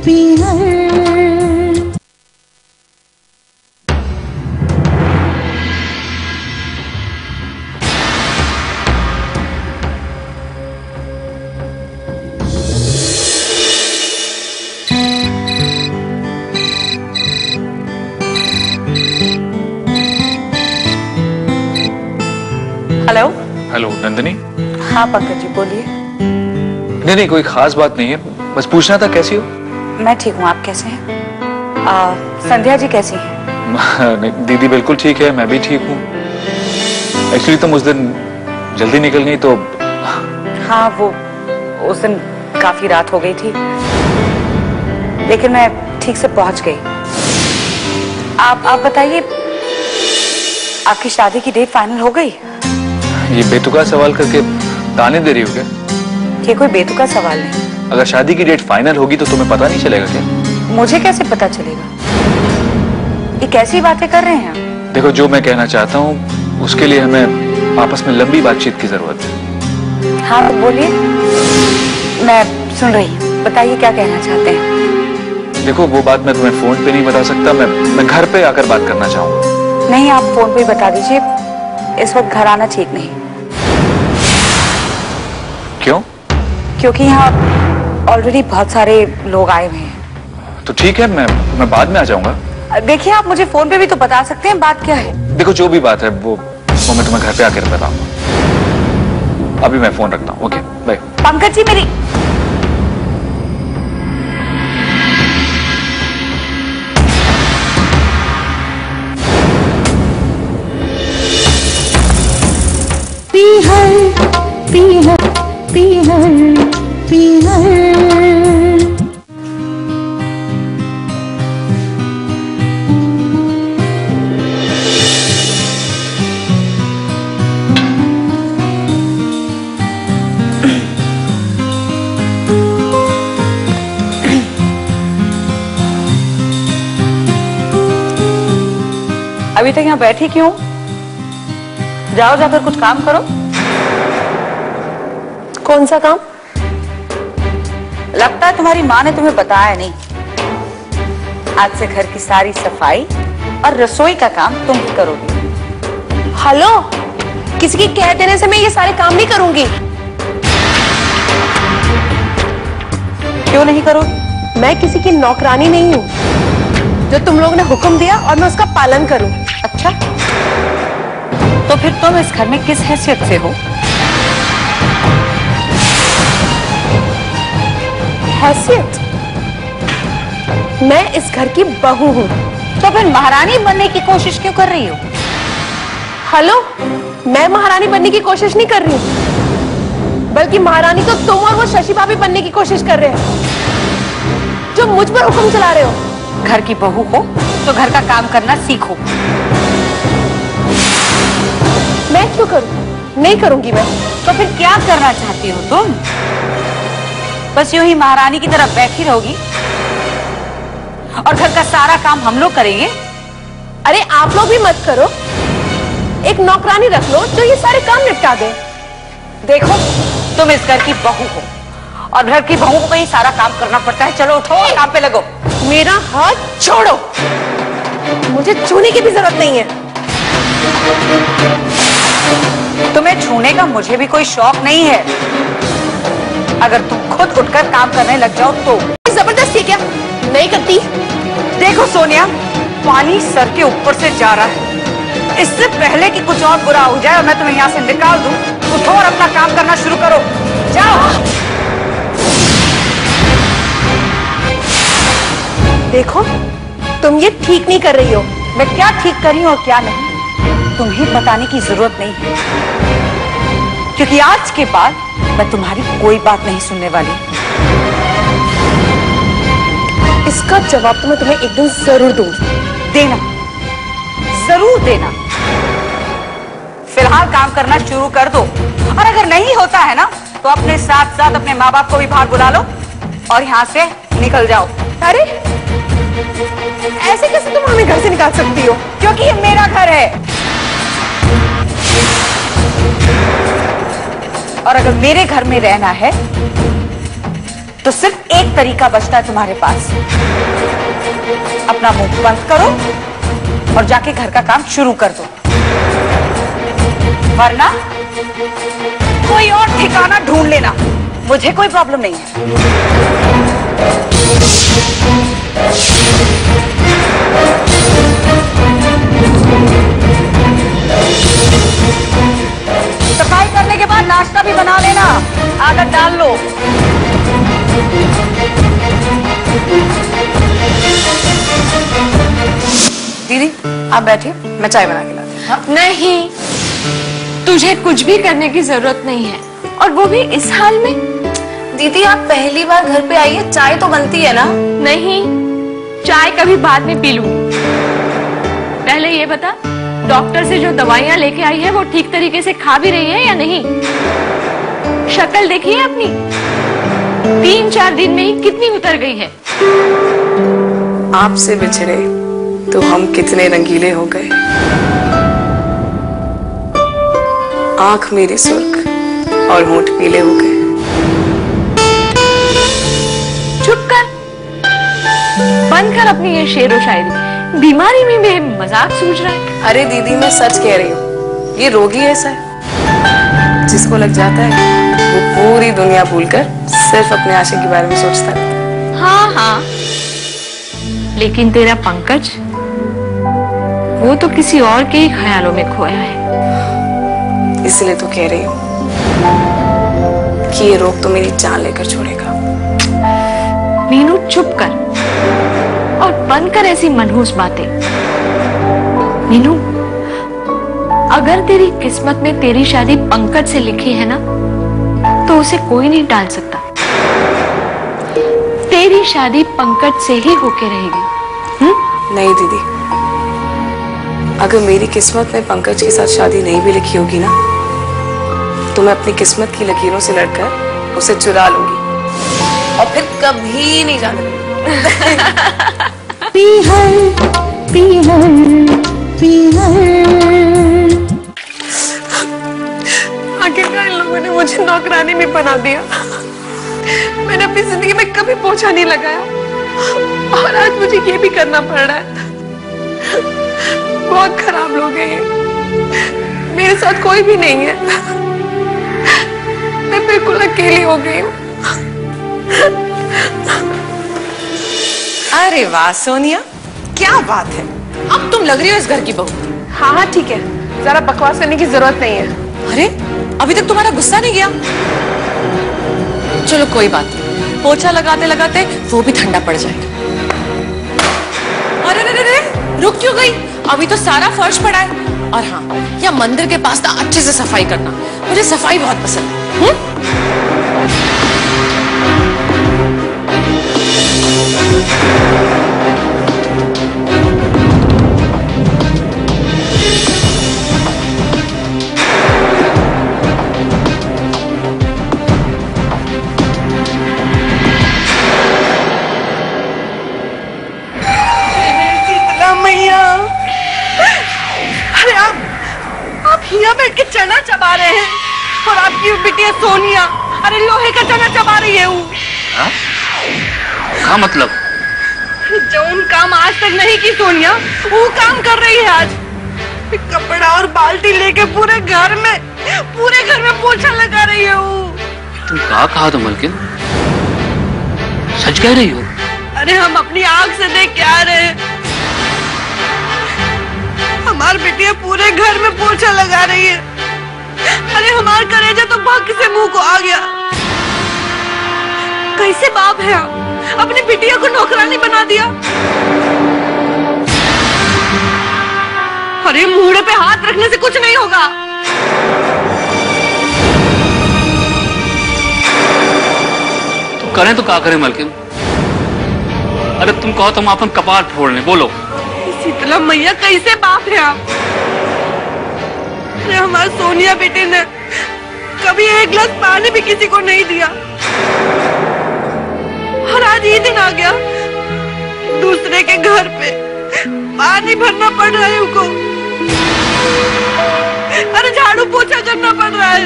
Hello. Hello Nandini. हाँ पंकज जी बोलिए। नहीं कोई खास बात नहीं है, बस पूछना था कैसी हो। मैं ठीक हूँ, आप कैसे हैं? संध्या जी कैसी हैं? दीदी बिल्कुल ठीक है, मैं भी ठीक हूँ। एक्चुअली तुम उस दिन जल्दी निकल गई तो। हाँ वो उस दिन काफी रात हो गई थी, लेकिन मैं ठीक से पहुंच गई। आप बताइए, आपकी शादी की डेट फाइनल हो गई? ये बेतुका सवाल करके ताने दे रही हो क्या? ये कोई बेतुका सवाल नहीं। अगर शादी की डेट फाइनल होगी तो तुम्हें पता नहीं चलेगा क्या? मुझे कैसे पता चलेगा? ये कैसी बातें कर रहे हैं? देखो जो मैं कहना चाहता हूँ उसके लिए हमें आपस में लंबी बातचीत की जरूरत है। हाँ तो बोलिए, मैं सुन रही हूँ, बताइए क्या कहना चाहते हैं। देखो वो बात मैं तुम्हें फोन पे नहीं बता सकता, मैं घर पे आकर बात करना चाहूंगा। नहीं आप फोन पे ही बता दीजिए, इस वक्त घर आना ठीक नहीं। क्यों? क्योंकि यहाँ ऑलरेडी बहुत सारे लोग आए हुए हैं। तो ठीक है, मैं बाद में आ जाऊंगा। देखिए आप मुझे फोन पे भी तो बता सकते हैं बात क्या है। देखो जो भी बात है वो मैं तुम्हें घर पे आकर बताऊंगा। अभी मैं फोन रखता हूँ। Okay bye. पंकज जी मेरी अभी तक यहाँ बैठी क्यों? जाओ जाकर कुछ काम करो। कौन सा काम? लगता है तुम्हारी माँ ने तुम्हें बताया नहीं। आज से घर की सारी सफाई और रसोई का काम तुम ही करोगी। हेलो, किसी की कह देने से मैं ये सारे काम नहीं करूंगी। क्यों नहीं करोगी? मैं किसी की नौकरानी नहीं हूँ जो तुम लोगों ने हुक्म दिया और मैं उसका पालन करूं। अच्छा तो फिर तुम इस घर में किस हैसियत से हो? हैसियत? मैं इस घर की बहू हूँ। तो फिर महारानी बनने की कोशिश क्यों कर रही हो? हेलो, मैं महारानी बनने की कोशिश नहीं कर रही हूँ, बल्कि महारानी तो तुम और वो शशि भाभी बनने की कोशिश कर रहे हैं जो मुझ पर हुक्म चला रहे हो। घर की बहू हो तो घर का काम करना सीखो। मैं क्यों करूं? नहीं करूंगी मैं। तो फिर क्या करना चाहती हो तुम? बस यूं ही महारानी की तरह बैठी रहोगी और घर का सारा काम हम लोग करेंगे? अरे आप लोग भी मत करो, एक नौकरानी रख लो जो ये सारे काम निपटा दे। देखो तुम इस घर की बहू हो और घर की बहू को ही सारा काम करना पड़ता है। चलो उठो और काम पे लगो। मेरा हाथ छोड़ो, मुझे छूने की भी जरूरत नहीं है। तुम्हें छूने का मुझे भी कोई शौक नहीं है। अगर तुम खुद उठकर काम करने लग जाओ तो। जबरदस्ती क्या? नहीं करती। देखो सोनिया, पानी सर के ऊपर से जा रहा है। इससे पहले कि कुछ और बुरा हो जाए और मैं तुम्हें यहाँ से निकाल दूं, उठो और अपना काम करना शुरू करो। जाओ। देखो तुम ये ठीक नहीं कर रही हो। मैं क्या ठीक कर रही हूँ और क्या नहीं तुम्हें बताने की जरूरत नहीं है, क्योंकि आज के बाद मैं तुम्हारी कोई बात नहीं सुनने वाली। इसका जवाब तो मैं तुम्हें एक दिन जरूर दूंगी। देना, जरूर देना। फिलहाल काम करना शुरू कर दो, और अगर नहीं होता है ना तो अपने साथ साथ अपने माँ बाप को भी बाहर बुला लो और यहाँ से निकल जाओ। अरे ऐसे कैसे तुम हमें घर से निकाल सकती हो? क्योंकि ये मेरा घर है, और अगर मेरे घर में रहना है तो सिर्फ एक तरीका बचता है तुम्हारे पास। अपना मुंह बंद करो और जाके घर का काम शुरू कर दो, वरना कोई और ठिकाना ढूंढ लेना, मुझे कोई प्रॉब्लम नहीं है। सफाई करने के बाद नाश्ता भी बना लेना, आदत डाल लो। दीदी आप बैठिए, मैं चाय बना के लाती हूँ। हाँ? नहीं, तुझे कुछ भी करने की जरूरत नहीं है, और वो भी इस हाल में। दीदी आप पहली बार घर पे आई है, चाय तो बनती है ना? नहीं, चाय कभी बाद में पी लूंगी। पहले ये बता, डॉक्टर से जो दवाइयाँ लेके आई है वो ठीक तरीके से खा भी रही है या नहीं? शक्ल देखी है अपनी? 3-4 दिन में ही कितनी उतर गई है। आपसे बिछड़े तो हम कितने रंगीले हो गए। आंख मेरी सुर्ख और होंठ पीले हो गए। चुप कर, बंद कर अपनी ये शेरो शायरी। बीमारी में भी मजाक सूझ रहा है। अरे दीदी मैं सच कह रही हूँ, ये रोग ही ऐसा है, जिसको लग जाता है वो पूरी दुनिया भूलकर सिर्फ अपने आशिक के बारे में सोचता है। हाँ हाँ, लेकिन तेरा पंकज, वो तो किसी और के ही ख्यालों में खोया है। इसलिए तो कह रही हूँ कि ये रोग तो मेरी जान लेकर छोड़ेगा। मीनू चुप कर और बंद कर ऐसी मनहूस बातें। मीनू, अगर तेरी किस्मत में तेरी शादी पंकज से लिखी है ना, तो उसे कोई नहीं टाल सकता। तेरी शादी पंकज से ही होके रहेगी। नहीं दीदी, अगर मेरी किस्मत में पंकज के साथ शादी नहीं भी लिखी होगी ना, तो मैं अपनी किस्मत की लकीरों से लड़कर उसे चुरा लूंगी और फिर कभी नहीं जाने दूंगी। आखिरकार इन लोगों ने मुझे नौकरानी में बना दिया। मैंने अपनी जिंदगी में कभी पोछा नहीं लगाया, और आज मुझे ये भी करना पड़ रहा है। बहुत खराब लोग हैं ये, मेरे साथ कोई भी नहीं है। मैं बिल्कुल अकेली हो गई हूँ। अरे वाह सोनिया, क्या बात है, अब तुम लग रही हो इस घर की बहू। हाँ हाँ ठीक है, जरा बकवास करने की जरूरत नहीं है। अरे अभी तक तुम्हारा गुस्सा नहीं गया? चलो कोई बात नहीं, पोछा लगाते लगाते वो भी ठंडा पड़ जाएगा। अरे अरे अरे, रुक क्यों गई? अभी तो सारा फर्श पड़ा है। और हाँ, या मंदिर के पास ना अच्छे से सफाई करना, मुझे सफाई बहुत पसंद है। हिया बैठ के चना चबा रहे हैं, और आपकी बिटिया सोनिया अरे लोहे का चना चबा रही है। क्या मतलब? जो उन काम आज तक नहीं की सोनिया, वो काम कर रही है आज। कपड़ा और बाल्टी लेके पूरे घर में पोछा लगा रही है वो। तुम कहा तो मलकिन, सच कह रही हो? अरे हम अपनी आंख से देख के आ रहे हैं, हमारी बिटिया पूरे घर में पोछा लगा रही है। अरे हमारा कलेजा तो भाग से मुंह को आ गया। कैसे बाप है आप, अपनी बिटिया को नौकरानी बना दिया। अरे मुंह पे हाथ रखने से कुछ नहीं होगा। तो करें तो क्या करें मलकिन? अरे तुम कहो तो हम अपन कपाल फोड़ लें, बोलो। शीतला मैया, कैसे बाप है आप? अरे हमारी सोनिया बेटे ने कभी एक गिलास पानी भी किसी को नहीं दिया, और आज ये दिन आ गया, दूसरे के घर पे पानी भरना पड़ रहा है उनको। अरे झाड़ू पोछा करना पड़ रहा है।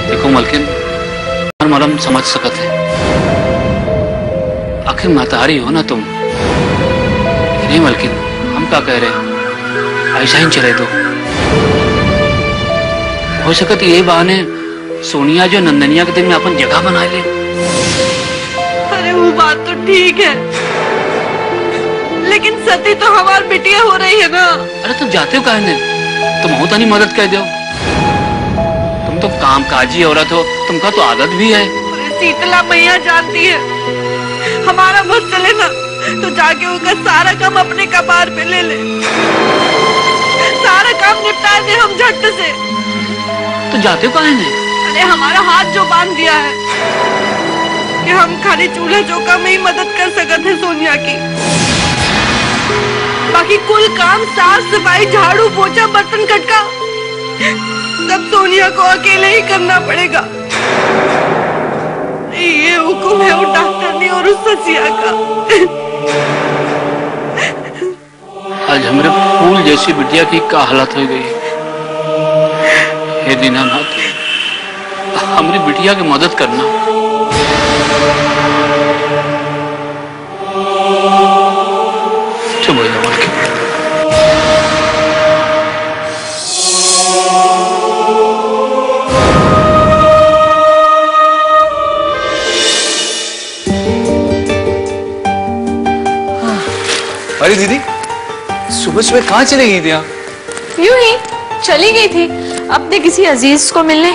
देखो मलकिन, मलम समझ सकते हैं, आखिर महतारी हो ना तुम। नहीं मलकिन, हम क्या कह रहे हैं, ऐसा ही चले तो हो सके तो ये बहाने सोनिया जो नंदनिया के दिल में अपन जगह बना ले। अरे वो बात तो ठीक है, लेकिन सती तो हमारी बिटिया हो रही है ना। अरे तुम जाते हो कहने, तुम हो तो नहीं मदद कर दो। तुम तो कामकाजी औरत हो, तुमका तो आदत भी है। शीतला मैया जानती है, हमारा बस चले ना तो जाके उनका सारा काम अपने कपार पे ले ले, सारा काम निपटा दे हम झट से। तो जाते हो कहने? अरे हमारा हाथ जो बांध दिया है कि हम खाली चूल्हा चौका में ही मदद कर सकते हैं सोनिया की, बाकी कुल काम साफ सफाई झाड़ू पोछा बर्तन खटका सब सोनिया को अकेले ही करना पड़ेगा। ये हुक्म है वो डॉक्टर और उस ससिया का। आज हमारे फूल जैसी बिटिया की क्या हालत हो गई। हे दीनानाथ, हमारी बिटिया की मदद करना। चुप हो जाओ। अरे दीदी, सुबह सुबह कहाँ चली गई थी आप? यूं ही चली गई थी अपने किसी अजीज को मिलने।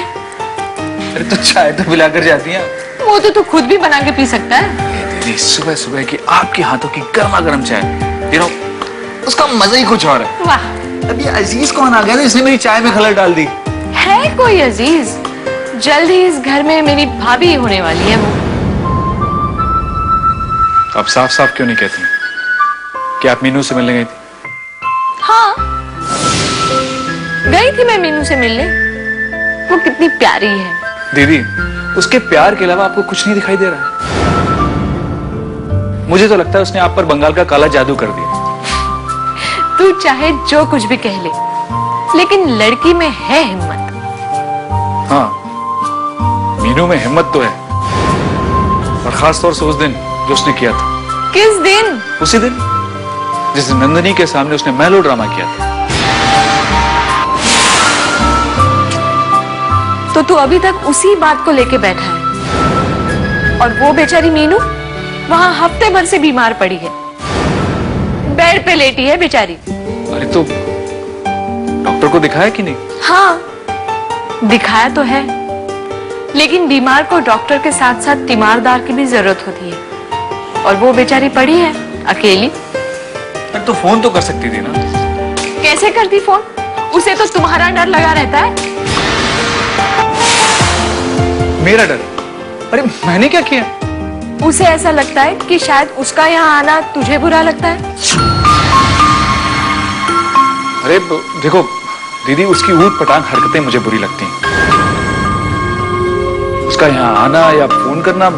अरे तो चाय तो पिलाकर जाती हैं। वो तो तू खुद भी बना के पी सकता है। दीदी, सुबह सुबह की आपके हाथों की गर्मा गर्म चाय, उसका मजा ही कुछ और है। वाह, अभी अजीज कौन आ गया था, इसने मेरी चाय में खलल डाल दी। है कोई अजीज? जल्द ही इस घर में मेरी भाभी होने वाली है वो। आप साफ साफ क्यों नहीं कहती कि आप मीनू से मिलने गई थी? हाँ, गई थी मैं मीनू से मिलने। वो कितनी प्यारी है। दीदी, उसके प्यार के अलावा आपको कुछ नहीं दिखाई दे रहा है? मुझे तो लगता है उसने आप पर बंगाल का काला जादू कर दिया। तू चाहे जो कुछ भी कह ले, लेकिन लड़की में है हिम्मत। हाँ, मीनू में हिम्मत तो है, और खास तौर से उस दिन जो उसने किया था। किस दिन? उसी दिन जिस दिन नंदनी के सामने उसने मेलो ड्रामा किया था। तो तू अभी तक उसी बात को लेके बैठा है, और वो बेचारी मीनू वहां हफ्ते भर से बीमार पड़ी है, बेड पे लेटी है बेचारी। अरे तो डॉक्टर को दिखाया कि नहीं? हाँ, दिखाया तो है, लेकिन बीमार को डॉक्टर के साथ साथ तीमारदार की भी जरूरत होती है, और वो बेचारी पड़ी है अकेली। अरे तो फोन तो कर सकती थी ना। कैसे करती फोन? उसे तो तुम्हारा डर लगा रहता है। मेरा डर? अरे मैंने क्या किया? उसे ऐसा लगता है कि शायद उसका यहाँ आना तुझे बुरा लगता है। अरे देखो दीदी, उसकी ऊट पटांग हरकतें मुझे बुरी लगती हैं। उसका यहाँ आना या फोन करना,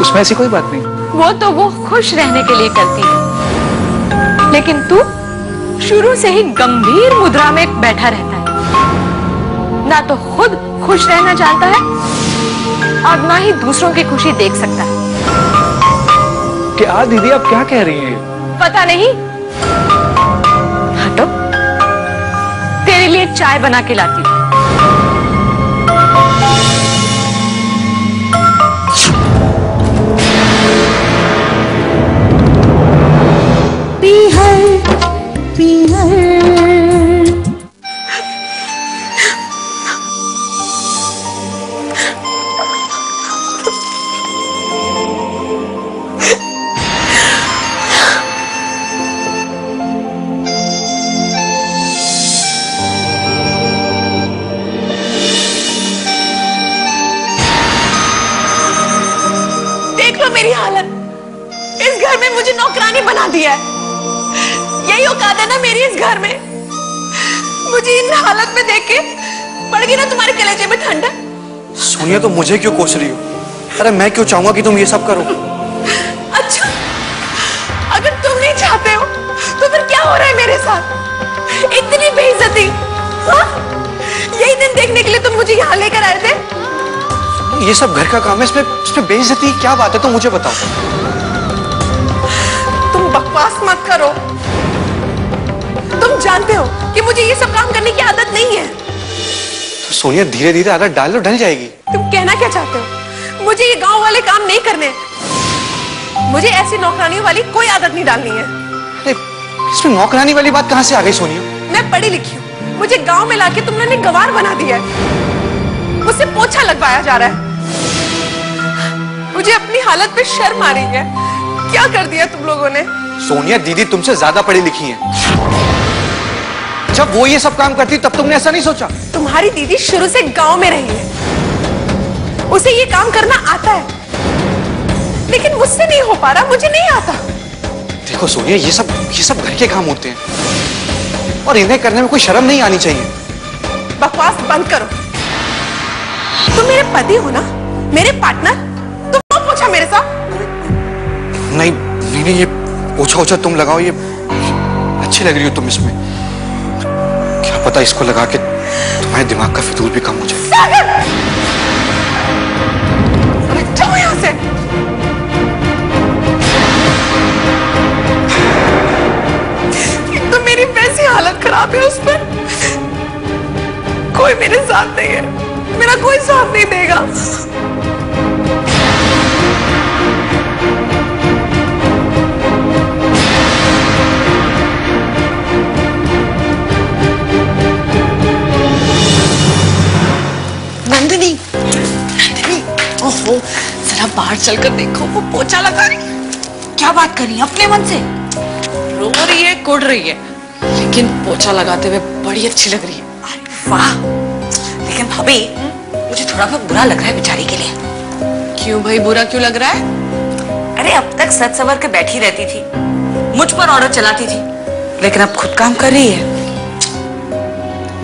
उसमें ऐसी कोई बात नहीं। वो तो वो खुश रहने के लिए करती है, लेकिन तू शुरू से ही गंभीर मुद्रा में बैठा रहता है। ना तो खुद खुश रहना जानता है, और ना ही दूसरों की खुशी देख सकता है। क्या दीदी, आप क्या कह रही हैं? पता नहीं। हटो, तेरे लिए चाय बना के लाती हूँ। मेरी हालत, इस घर में मुझे नौकरानी बना दिया है। यही औकात है ना मेरी इस घर में? मुझे इन हालत में देख के पड़ गई ना तुम्हारे कलेजे में ठंडक। सोनिया, तो मुझे क्यों कोस रही हो? अरे मैं क्यों चाहूंगा कि तुम ये सब करो? अच्छा, अगर तुम नहीं चाहते हो तो फिर क्या हो रहा है मेरे साथ? इतनी बेइज्जती। हाँ? यही दिन देखने के लिए तुम मुझे यहाँ लेकर आए थे? ये सब घर का काम है, इसमें बेइज्जती क्या बात है? तुम मुझे बताओ। बकवास मत करो। तुम जानते हो कि मुझे ये सब काम करने की आदत नहीं है। तो सोनिया धीरे धीरे आदत डाल लो, ढल जाएगी। तुम कहना क्या चाहते हो? मुझे ये गांव वाले काम नहीं करने। मुझे ऐसी नौकरानियों वाली कोई आदत नहीं डालनी है। अरे इसमें नौकरानी वाली बात कहां से आ गई सोनिया? मैं पढ़ी लिखी हूँ, मुझे गांव में लाके तुमने गंवार बना दिया है। मुझसे पोछा लगवाया जा रहा है। मुझे अपनी हालत पे शर्म आ रही है। क्या कर दिया तुम लोगों ने? सोनिया दीदी तुमसे ज्यादा पढ़ी लिखी है। जब वो ये सब काम करती तब तुमने ऐसा नहीं सोचा? तुम्हारी दीदी शुरू से गांव में रही है, उसे ये काम करना आता है, लेकिन मुझसे नहीं हो पा रहा। मुझे नहीं आता। देखो सोनिया, ये सब घर के काम होते हैं और इन्हें करने में कोई शर्म नहीं आनी चाहिए। बकवास बंद करो। तुम मेरे पति हो ना, मेरे पार्टनर। तुम क्यों पूछा मेरे साथ? नहीं नहीं नहीं, ये ओछा ओछा तुम लगाओ, ये अच्छी लग रही हो तुम इसमें। क्या पता इसको लगा के तुम्हारे दिमाग का फितूर भी कम हो जाए। सागर! अरे जाओ यहां से। तो मेरी वैसी हालत खराब है, उस पर कोई मेरे साथ नहीं है। मेरा कोई साथ नहीं देगा। नंदिनी, नंदिनी, ओहो, जरा बाहर चलकर देखो, वो पोछा लगा रही। क्या बात कर रही है अपने मन से? रो रही है, कुड़ रही है, लेकिन पोछा लगाते हुए बड़ी अच्छी लग रही है। अरे वाह, लेकिन भाभी मुझे थोड़ा बहुत बुरा लग रहा है बेचारी के लिए। क्यों भाई, बुरा क्यों लग रहा है? अरे अब तक सच सवर के बैठी रहती थी, मुझ पर ऑर्डर चलाती थी, लेकिन अब खुद काम कर रही है।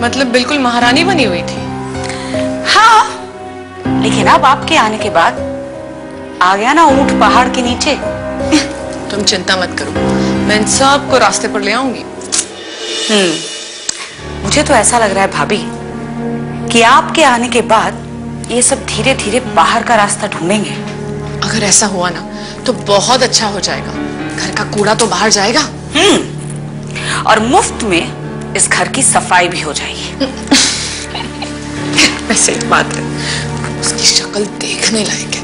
मतलब बिल्कुल महारानी बनी हुई थी। हाँ, लेकिन अब आपके आने के बाद आ गया ना ऊंट पहाड़ के नीचे। तुम चिंता मत करो, मैं इन सबको रास्ते पर ले आऊंगी। मुझे तो ऐसा लग रहा है भाभी कि आपके आने के बाद ये सब धीरे धीरे बाहर का रास्ता ढूंढेंगे। अगर ऐसा हुआ ना तो बहुत अच्छा हो जाएगा। घर का कूड़ा तो बाहर जाएगा। और मुफ्त में इस घर की सफाई भी हो जाएगी। वैसे एक बात है, उसकी शक्ल देखने लायक है।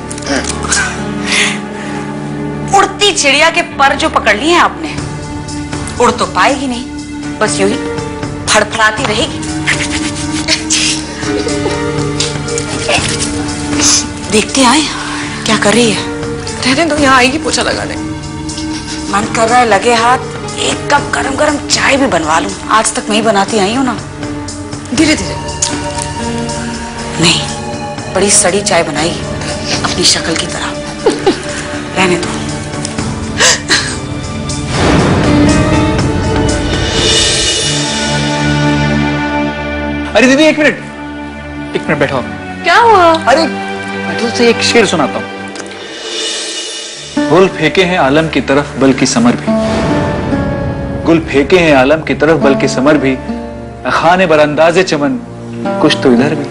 उड़ती चिड़िया के पर जो पकड़ लिए हैं आपने, उड़ तो पाएगी नहीं, बस यूं ही फड़फड़ाती रहेगी। देखते आए क्या कर रही है। रहने दो, यहाँ आएगी पोछा लगाने। मन कर रहा है लगे हाथ एक कप गरम गरम चाय भी बनवा लूं। आज तक मैं ही बनाती आई हूं ना। धीरे धीरे। नहीं, बड़ी सड़ी चाय बनाएगी अपनी शक्ल की तरह। रहने दो। अरे दीदी एक मिनट बैठो। क्या हुआ? अरे मैं तुझसे एक शेर सुनाता हूं। गुल फेंके हैं आलम की तरफ बल्कि समर भी, गुल फेंके हैं आलम की तरफ बल्कि समर भी, खाने बरंदाजे चमन कुछ तो इधर भी।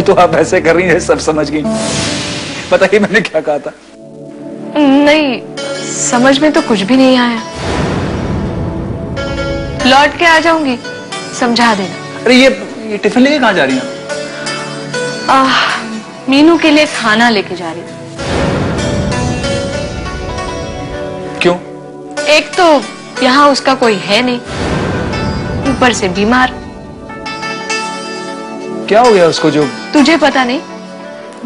तो आप ऐसे कर रही हैं, सब समझ गई। बताइए मैंने क्या कहा था? नहीं, समझ में तो कुछ भी नहीं आया। लौट के आ जाऊंगी, समझा देना। अरे ये टिफिन लेके कहाँ जा रही हैं? मीनू के लिए खाना लेके जा रही हूँ। क्यों? एक तो यहाँ उसका कोई है नहीं, ऊपर से बीमार। क्या हो गया उसको जो? तुझे पता नहीं,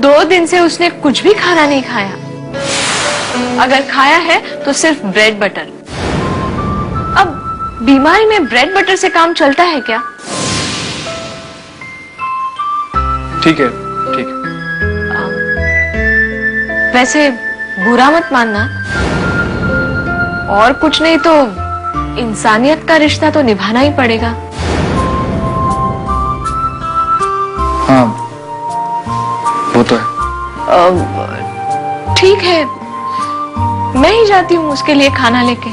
2 दिन से उसने कुछ भी खाना नहीं खाया। अगर खाया है तो सिर्फ ब्रेड बटर। अब बीमारी में ब्रेड बटर से काम चलता है क्या? ठीक है, ठीक है। वैसे बुरा मत मानना, और कुछ नहीं तो इंसानियत का रिश्ता तो निभाना ही पड़ेगा। हाँ, वो तो है। ठीक है, मैं ही जाती हूँ उसके लिए खाना लेके।